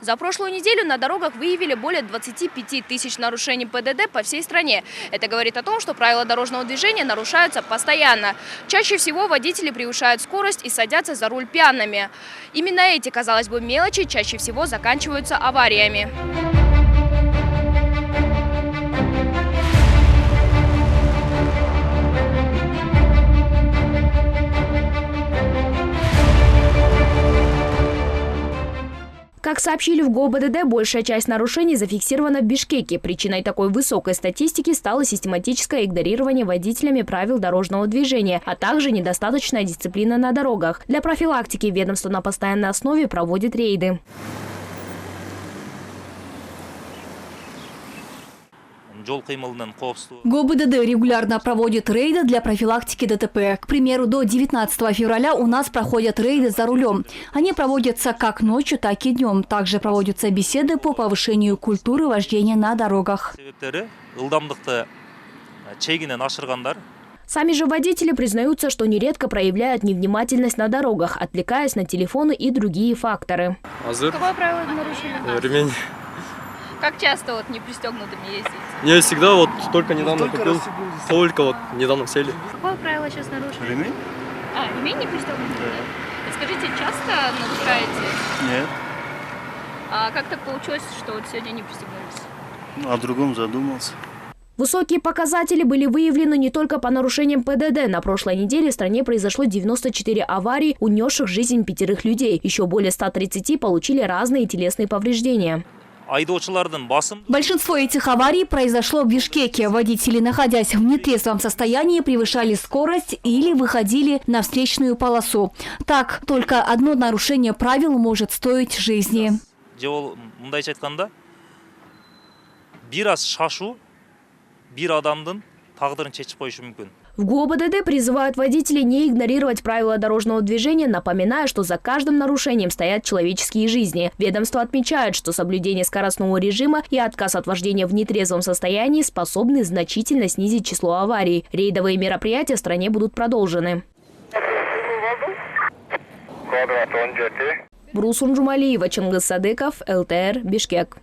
За прошлую неделю на дорогах выявили более 25 тысяч нарушений ПДД по всей стране. Это говорит о том, что правила дорожного движения нарушаются постоянно. Чаще всего водители превышают скорость и садятся за руль пьяными. Именно эти, казалось бы, мелочи чаще всего заканчиваются авариями. Как сообщили в ГОБДД, большая часть нарушений зафиксирована в Бишкеке. Причиной такой высокой статистики стало систематическое игнорирование водителями правил дорожного движения, а также недостаточная дисциплина на дорогах. Для профилактики ведомство на постоянной основе проводит рейды. ГОБДД регулярно проводит рейды для профилактики ДТП. К примеру, до 19 февраля у нас проходят рейды за рулем. Они проводятся как ночью, так и днем. Также проводятся беседы по повышению культуры вождения на дорогах. Сами же водители признаются, что нередко проявляют невнимательность на дорогах, отвлекаясь на телефоны и другие факторы. Какое правило нарушили? Ремень. Как часто не пристегнутыми ездите? Не всегда, только недавно купил, только недавно сели. Какое правило сейчас нарушили? Ремень? Ремень не пристегнутый? Да. Скажите, часто нарушаете? Нет. А как так получилось, что сегодня не пристегнулись? О другом задумался. Высокие показатели были выявлены не только по нарушениям ПДД. На прошлой неделе в стране произошло 94 аварий, унесших жизнь 5 людей. Еще более 130 получили разные телесные повреждения. Большинство этих аварий произошло в Бишкеке. Водители, находясь в нетрезвом состоянии, превышали скорость или выходили на встречную полосу. Так, только одно нарушение правил может стоить жизни. В ГОБДД призывают водителей не игнорировать правила дорожного движения, напоминая, что за каждым нарушением стоят человеческие жизни. Ведомство отмечает, что соблюдение скоростного режима и отказ от вождения в нетрезвом состоянии способны значительно снизить число аварий. Рейдовые мероприятия в стране будут продолжены. Бурусун Жумалиева, Чингис Садыков, ЛТР, Бишкек.